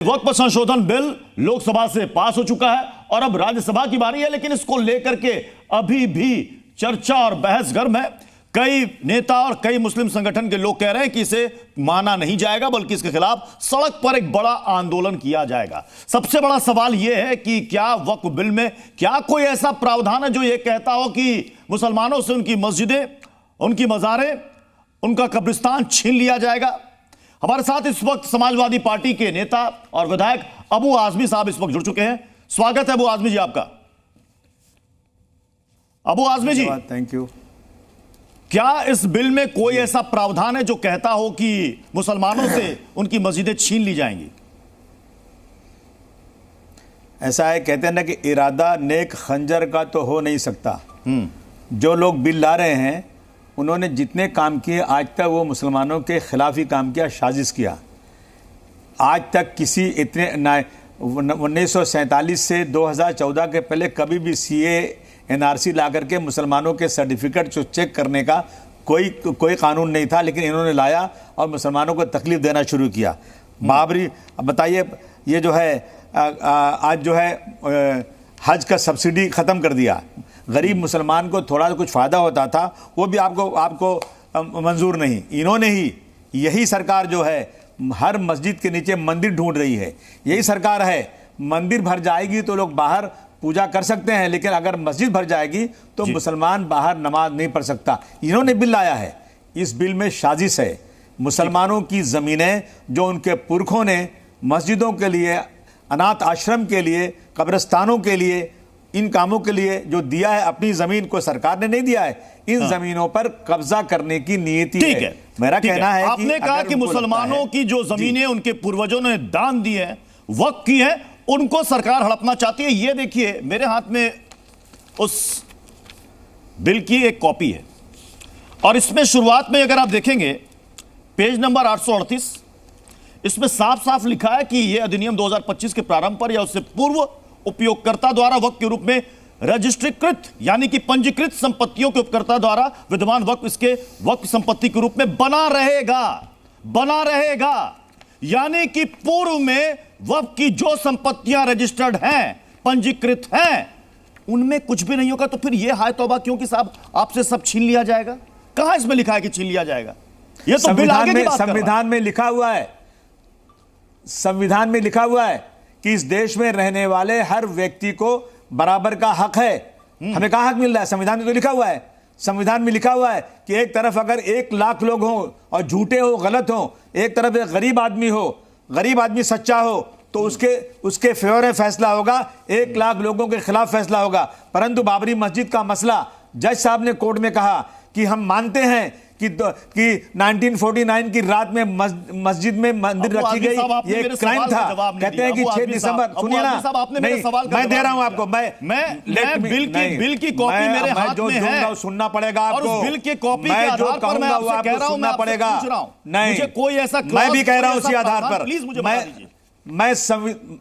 वक्फ संशोधन बिल लोकसभा से पास हो चुका है और अब राज्यसभा की बारी है, लेकिन इसको लेकर के अभी भी चर्चा और बहस गर्म है। कई नेता और कई मुस्लिम संगठन के लोग कह रहे हैं कि इसे माना नहीं जाएगा, बल्कि इसके खिलाफ सड़क पर एक बड़ा आंदोलन किया जाएगा। सबसे बड़ा सवाल यह है कि क्या वक्फ बिल में क्या कोई ऐसा प्रावधान है जो यह कहता हो कि मुसलमानों से उनकी मस्जिदें, उनकी मज़ारें, उनका कब्रिस्तान छीन लिया जाएगा। हमारे साथ इस वक्त समाजवादी पार्टी के नेता और विधायक अबू आजमी साहब इस वक्त जुड़ चुके हैं। स्वागत है अबू आजमी जी आपका। अबू आजमी जी, थैंक यू। क्या इस बिल में कोई ऐसा प्रावधान है जो कहता हो कि मुसलमानों से उनकी मस्जिदें छीन ली जाएंगी? ऐसा है, कहते हैं ना कि इरादा नेक खंजर का तो हो नहीं सकता। जो लोग बिल ला रहे हैं उन्होंने जितने काम किए आज तक वो मुसलमानों के खिलाफ ही काम किया, साजिश किया। आज तक किसी इतने 1947 से 2014 के पहले कभी भी सीए एनआरसी ला करके मुसलमानों के सर्टिफिकेट को चेक करने का कोई कानून नहीं था, लेकिन इन्होंने लाया और मुसलमानों को तकलीफ देना शुरू किया। बाबरी, अब बताइए, ये जो है आज जो है हज का सब्सिडी ख़त्म कर दिया। गरीब मुसलमान को थोड़ा कुछ फ़ायदा होता था, वो भी आपको मंजूर नहीं। इन्होंने ही, यही सरकार जो है हर मस्जिद के नीचे मंदिर ढूंढ रही है। यही सरकार है, मंदिर भर जाएगी तो लोग बाहर पूजा कर सकते हैं, लेकिन अगर मस्जिद भर जाएगी तो मुसलमान बाहर नमाज नहीं पढ़ सकता। इन्होंने बिल लाया है। इस बिल में साजिश है। मुसलमानों की ज़मीनें जो उनके पुरखों ने मस्जिदों के लिए, अनाथ आश्रम के लिए, कब्रिस्तानों के लिए, इन कामों के लिए जो दिया है, अपनी जमीन को सरकार ने नहीं दिया है। इन जमीनों पर कब्जा करने की नीति है। मेरा कहना है आपने कहा कि मुसलमानों की जो जमीनें उनके पूर्वजों ने दान दी है, वक्फ की है, उनको सरकार हड़पना चाहती है। ये देखिए, मेरे हाथ में उस बिल की एक कॉपी है और इसमें शुरुआत में अगर आप देखेंगे पेज नंबर 838, इसमें साफ साफ लिखा है कि यह अधिनियम 2025 के प्रारंभ पर या उससे पूर्व उपयोगकर्ता द्वारा वक्फ के रूप में रजिस्ट्रीकृत यानी कि पंजीकृत संपत्तियों के उपकर्ता द्वारा विद्यमान वक्फ इसके वक्फ संपत्ति के रूप में बना रहेगा। यानी कि पूर्व में वक्फ की जो संपत्तियां रजिस्टर्ड हैं, पंजीकृत हैं, उनमें कुछ भी नहीं होगा। तो फिर यह हाय तौबा क्यों कि साहब आपसे सब छीन लिया जाएगा? कहां इसमें लिखा है कि छीन लिया जाएगा? यह तो बिल आगे की बात कर रहा है। संविधान में लिखा हुआ है, संविधान में लिखा हुआ है कि इस देश में रहने वाले हर व्यक्ति को बराबर का हक है। हमें कहाँ हक मिल रहा है? संविधान में तो लिखा हुआ है। संविधान में लिखा हुआ है कि एक तरफ अगर 1 लाख लोग हों और झूठे हो, गलत हो, एक तरफ एक गरीब आदमी हो, गरीब आदमी सच्चा हो, तो उसके फेवर में फैसला होगा, 1 लाख लोगों के खिलाफ फैसला होगा। परंतु बाबरी मस्जिद का मसला, जज साहब ने कोर्ट में कहा कि हम मानते हैं कि 1949 की रात में मस्जिद में मंदिर रखी गई, ये क्राइम था। कहते हैं कि 6 दिसंबर, सुनिए ना, नहीं, मैं दे रहा हूं आपको, मैं बिल की कॉपी मेरे हाथ में है, सुनना पड़ेगा आपको। बिल की कॉपी के आधार पर मैं आपसे कह रहा हूं, सुनना पड़ेगा। नहीं, मुझे कोई ऐसा, मैं भी कह रहा हूं उसी आधार पर। प्लीज मुझे बता दीजिए।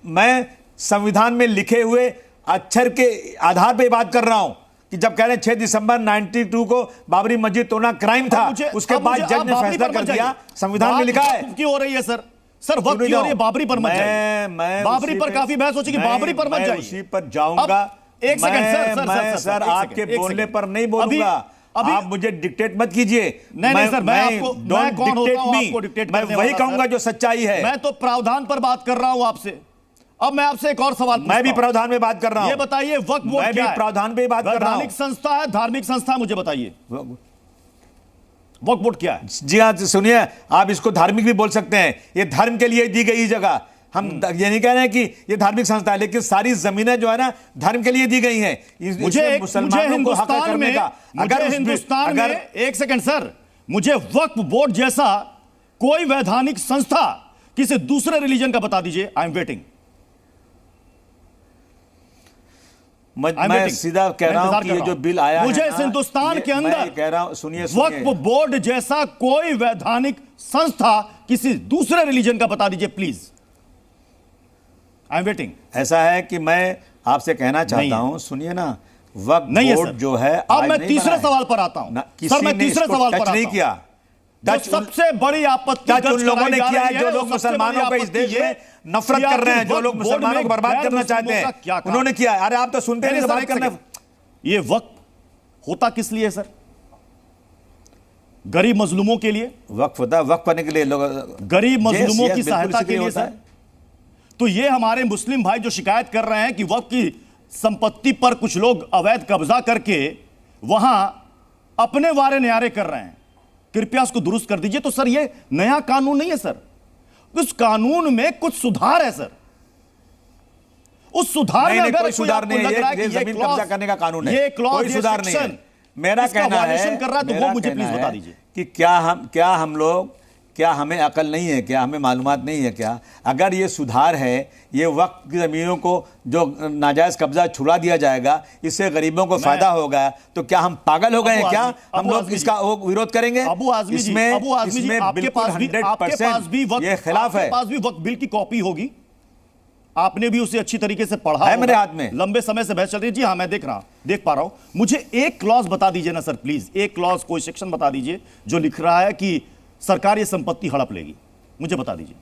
मैं संविधान में लिखे हुए अक्षर के आधार पर बात कर रहा हूं कि जब कह रहे 6 दिसंबर 92 को बाबरी मस्जिद तोड़ना क्राइम था, उसके बाद जज ने फैसला कर दिया। संविधान में लिखा है। क्यों हो रही है सर? सर वक्त क्यों हो रही है? बाबरी पर मत जाइए। बाबरी पर काफी बहस हो चुकी, बाबरी पर मत जाइए। उसी पर जाऊंगा। एक सेकंड सर, आपके बोलने पर नहीं बोलूंगा। आप मुझे डिक्टेट मत कीजिए। नहीं सर, मैं कौन होता हूं आपको डिक्टेट करने वाला? मैं वही कहूंगा जो सच्चाई है। मैं तो प्रावधान पर बात कर रहा हूं आपसे। अब मैं आपसे एक और सवाल पूछता हूं। मैं भी प्रावधान में बात कर रहा हूं। ये बताइए, वक्फ बोर्ड क्या है? प्रावधान पे बात कर रहा हूं। धार्मिक संस्था है, धार्मिक संस्था? मुझे बताइए, वक्फ बोर्ड क्या है? जी हाँ, सुनिए, आप इसको धार्मिक भी बोल सकते हैं। ये धर्म के लिए दी गई जगह। हम ये नहीं कह रहे हैं कि ये धार्मिक संस्था है, लेकिन सारी जमीनें जो है ना धर्म के लिए दी गई हैं। मुझे हिंदुस्तान में, एक सेकंड सर, मुझे वक्फ बोर्ड जैसा कोई वैधानिक संस्था किसी दूसरे रिलीजन का बता दीजिए। I am waiting. मैं सीधा कह रहा हूं कि ये जो बिल आया है, मुझे इस हिंदुस्तान के अंदर कह रहा हूं, सुनिए, वक्फ बोर्ड जैसा कोई वैधानिक संस्था किसी दूसरे रिलीजन का बता दीजिए प्लीज। I am waiting. ऐसा है कि मैं आपसे कहना चाहता हूं, सुनिए ना, वक्फ बोर्ड जो है, अब मैं तीसरे सवाल पर आता हूं। सर मैं तीसरे सवाल पर नहीं किया। सबसे बड़ी आपत्ति टच उन लोगों ने किया है जो लोग मुसलमानों को इस देश में नफरत कर रहे हैं, जो लोग मुसलमानों को बर्बाद करना चाहते हैं, उन्होंने किया। अरे आप तो सुनते नहीं, बात करना। ये वक्फ होता किस लिए सर? गरीब मजलूमों के लिए वक्फ होता है, वक्फ करने के लिए लोग, गरीब मजलूमों की सहायता के लिए सर। तो ये हमारे मुस्लिम भाई जो शिकायत कर रहे हैं कि वक्फ की संपत्ति पर कुछ लोग अवैध कब्जा करके वहां अपने वारे न्यारे कर रहे हैं, कृपया उसको दुरुस्त कर दीजिए। तो सर ये नया कानून नहीं है सर, उस कानून में कुछ सुधार है सर। उस सुधार में अगर कोई सुधार नहीं है, ये जमीन कब्जा करने का कानून है, कोई सुधार नहीं है। मेरा कहना है, कर रहा है, तो वो मुझे प्लीज बता दीजिए कि क्या हमें अकल नहीं है, क्या हमें मालूमात नहीं है क्या? अगर ये सुधार है, ये वक्त की ज़मीनों को जो नाजायज़ कब्जा छुड़ा दिया जाएगा, इससे गरीबों को फायदा होगा, तो क्या हम पागल हो गए हैं क्या? हम लोग इसका विरोध करेंगे? अबू आजमी जी, आपके पास भी ये खिलाफ है। पास भी वक्त बिल की कॉपी होगी, आपने भी उसे अच्छी तरीके से पढ़ा है। मेरे हाथ में लंबे समय से बहस चल रही है। जी हाँ, मैं देख पा रहा हूं। मुझे एक क्लॉज बता दीजिए ना सर, प्लीज एक क्लॉज, कोई सेक्शन बता दीजिए जो लिख रहा है कि सरकार ये संपत्ति हड़प लेगी, मुझे बता दीजिए।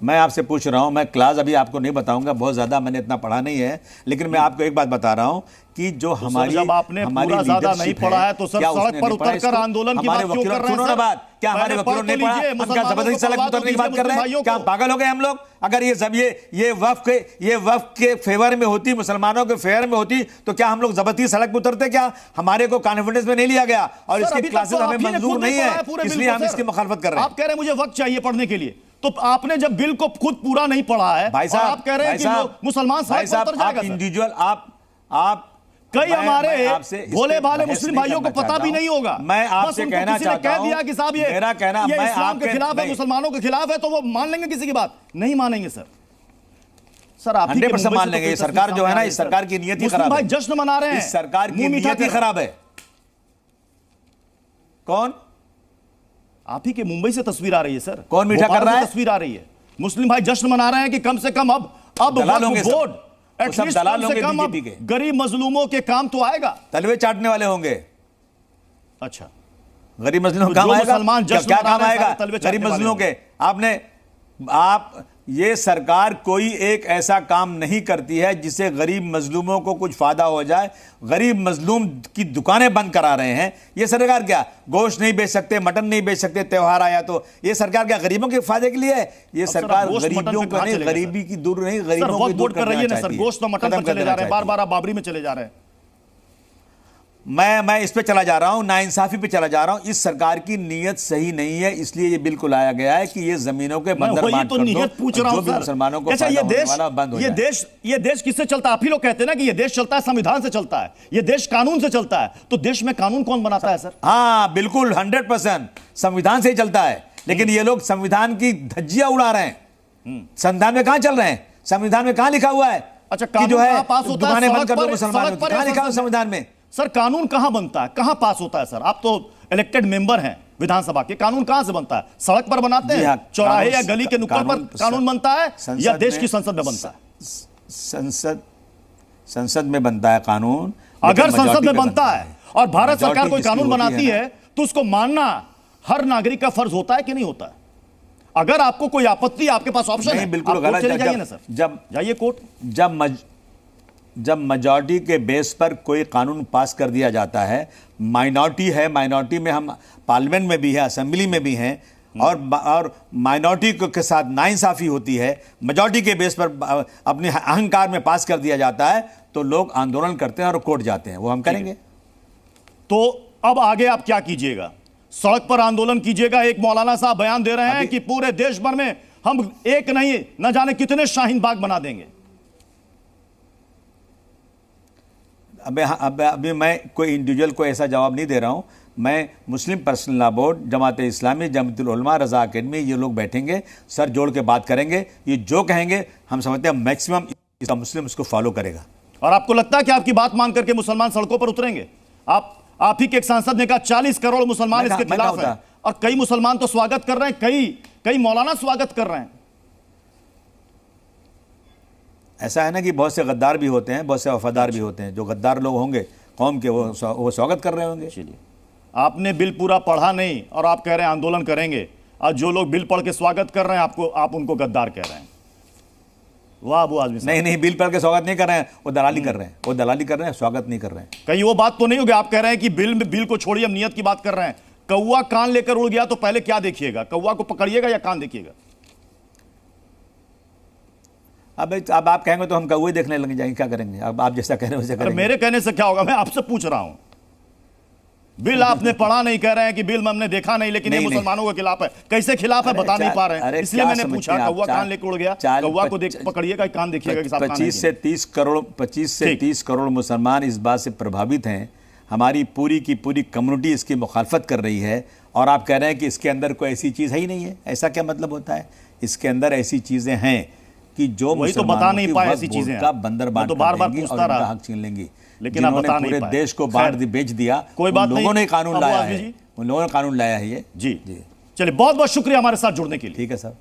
मैं आपसे पूछ रहा हूं, मैं क्लास अभी आपको नहीं बताऊंगा, बहुत ज्यादा मैंने इतना पढ़ा नहीं है, लेकिन मैं आपको एक बात बता रहा हूं कि जो तो जब आपने पूरा ज्यादा नहीं पढ़ा है तो सर सड़क पर उतरकर आंदोलन की बात क्यों कर रहे हैं सर? बात क्या हमारे वकीलों ने पढ़ा? हम क्या जबरदस्ती सड़क पर उतरने की बात कर रहे हैं? क्या पागल हो गए हम लोग? अगर ये वक्फ के फेवर में होती, मुसलमानों के फेवर में होती, तो क्या हम लोग जबरदस्ती सड़क पर उतरते? क्या हमारे को कॉन्फिडेंस में नहीं लिया गया और इसकी क्लासेस हमें मंजूर नहीं है, इसलिए हम इसकी मुखालफत कर रहे हैं। आप कह रहे हैं मुझे वक्त चाहिए पढ़ने के लिए, तो आपने जब बिल को खुद पूरा नहीं पढ़ा है, भाई साहब, आप कह रहे हैं कि मुसलमान सड़क पर उतर जाएगा। इंडिविजुअल आप कई हमारे भोले भाले मुस्लिम भाइयों को पता भी नहीं होगा। मैं आपसे कहना चाहता हूं, कह दिया कि साहब ये इस्लाम के खिलाफ है, मुसलमानों के खिलाफ है, तो वो मान लेंगे किसी की बात? नहीं मानेंगे सर। सर आप 100% मान लेंगे। सरकार जो है ना, इस सरकार की नीयत ही खराब है। जश्न मना रहे हैं, इस सरकार की नीयत ही खराब है। कौन? आप ही के मुंबई से तस्वीर आ रही है सर। कौन मीठा कर रहा है? तस्वीर आ रही है, मुस्लिम भाई जश्न मना रहे हैं कि कम से कम अब बोर्ड एटलीस्ट कम से कम गरीब मजलूमों के काम तो आएगा। तलवे चाटने वाले होंगे। अच्छा, गरीब मजलूम काम आएगा? क्या काम आएगा गरीब मजलूमों के? ये सरकार कोई एक ऐसा काम नहीं करती है जिससे गरीब मजलूमों को कुछ फायदा हो जाए। गरीब मजलूम की दुकानें बंद करा रहे हैं। ये सरकार क्या गोश्त नहीं बेच सकते, मटन नहीं बेच सकते, त्योहार आया तो ये सरकार क्या गरीबों के फायदे के लिए है? ये सरकार गरीबियों को नहीं, गरीबी की दूर नहीं, गरीबों की दूर कर रही है ना सर। गोश्त मटन पर चले जा रहे हैं, बार-बार आप बाबरी में चले जा रहे हैं। मैं इस पे चला जा रहा हूं, नाइंसाफी पे चला जा रहा हूं। इस सरकार की नीयत सही नहीं है, इसलिए ये बिल को लाया गया है कि ये जमीनों के बंदर बांट तो नीयत पूछ रहा हूं सर। मुसलमानों को अच्छा, ये देश किससे चलता है? आप ही लोग कहते हैं ना कि ये देश चलता है संविधान से चलता है, ये देश कानून से चलता है। तो देश में कानून कौन बनाता है सर? हाँ बिल्कुल 100% संविधान से ही चलता है, लेकिन ये लोग संविधान की धज्जियां उड़ा रहे हैं। संविधान में कहां चल रहे हैं? संविधान में कहां लिखा हुआ है? अच्छा, कि जो है दुकानें बंद कर दो मुसलमानों की, कहां लिखा हुआ संविधान में? सर कानून कहां बनता है, कहां पास होता है सर? आप तो इलेक्टेड मेंबर हैं विधानसभा के, कानून कहां से बनता है? सड़क पर बनाते हैं, चौराहे या गली के नुक्कड़ पर कानून बनता है, या देश की संसद में बनता है? संसद में बनता है कानून। अगर संसद में बनता है और भारत सरकार कोई कानून बनाती है तो उसको मानना हर नागरिक का फर्ज होता है कि नहीं होता है? अगर आपको कोई आपत्ति, आपके पास ऑप्शन है, बिल्कुल गलत। चले जाइए ना सर, जब जाइए कोर्ट। जब मेजॉरिटी के बेस पर कोई कानून पास कर दिया जाता है, माइनॉरिटी है, माइनॉरिटी में हम पार्लियामेंट में भी है, असेंबली में भी हैं, और माइनॉरिटी के साथ नाइंसाफी होती है, मेजॉरिटी के बेस पर अपने अहंकार में पास कर दिया जाता है, तो लोग आंदोलन करते हैं और कोर्ट जाते हैं। वो हम करेंगे। तो अब आगे आप क्या कीजिएगा? सड़क पर आंदोलन कीजिएगा? एक मौलाना साहब बयान दे रहे हैं कि पूरे देश भर में हम एक नहीं न जाने कितने शाहीन बाग बना देंगे। अभी मैं कोई इंडिविजुअल को ऐसा जवाब नहीं दे रहा हूं। मैं मुस्लिम personal law board, Jamaat Islami, Jamatul उलमा, रजा अकेडमी, ये लोग बैठेंगे, सर जोड़ के बात करेंगे। ये जो कहेंगे हम समझते हैं मैक्सिमम इसका मुस्लिम उसको फॉलो करेगा। और आपको लगता है कि आपकी बात मान करके मुसलमान सड़कों पर उतरेंगे? आप ही के एक सांसद ने कहा 40 करोड़ मुसलमान इसके खिलाफ हैं, और कई मुसलमान तो स्वागत कर रहे हैं, कई मौलाना स्वागत कर रहे हैं। ऐसा है ना कि बहुत से गद्दार भी होते हैं, बहुत से वफादार भी होते हैं। जो गद्दार लोग होंगे कौम के, वो स्वागत कर रहे होंगे। चलिए, आपने बिल पूरा पढ़ा नहीं और आप कह रहे हैं आंदोलन करेंगे। आज जो लोग बिल पढ़ के स्वागत कर रहे हैं आपको, आप उनको गद्दार कह रहे हैं। वाह अबू आजमी साहब। नहीं नहीं, बिल पढ़ के स्वागत नहीं कर रहे हैं, वो दलाली कर रहे हैं, वो दलाली कर रहे हैं, स्वागत नहीं कर रहे हैं। कहीं वो बात तो नहीं होगी, आप कह रहे हैं कि बिल को छोड़िए, हम नियत की बात कर रहे हैं। कौवा कान लेकर उड़ गया तो पहले क्या देखिएगा, कौवा को पकड़िएगा या कान देखिएगा? अब आप कहेंगे तो हम कौवे देखने लग जाएंगे, क्या करेंगे? अब आप जैसा कह रहे हैं वैसे अरे करेंगे। मेरे कहने से क्या होगा, मैं आपसे पूछ रहा हूं। बिल आपने पढ़ा नहीं, कह रहे हैं कि बिल में हमने देखा नहीं, लेकिन ये नहीं, मुसलमानों के खिलाफ है। कैसे खिलाफ है बता नहीं पा रहे हैं, इसलिए मैंने पूछा। कौवा कान लेकर उड़ गया, कौवा को पकड़िएगा, कान देखिएगा कि साहब कान है कि 25 से 30 करोड़ मुसलमान इस बात से प्रभावित हैं। हमारी पूरी की पूरी कम्युनिटी इसकी मुखालफत कर रही है, और आप कह रहे हैं कि इसके अंदर कोई ऐसी चीज़ है ही नहीं है। ऐसा क्या मतलब होता है? इसके अंदर ऐसी चीज़ें हैं कि जो वही तो बता नहीं पाए ऐसी चीजें का बंदर बांट तो बार-बार देंगी पूछता और उनका रहा, हक छीन लेंगी। लेकिन आप बता नहीं पूरे पाए। देश को खैर, बेच दिया, कोई बात उन नहीं। लोगों ने कानून अबू लाया आजमी है, जी। उन लोगों ने कानून लाया है ये। जी चलिए, बहुत बहुत शुक्रिया हमारे साथ जुड़ने के लिए। ठीक है साहब।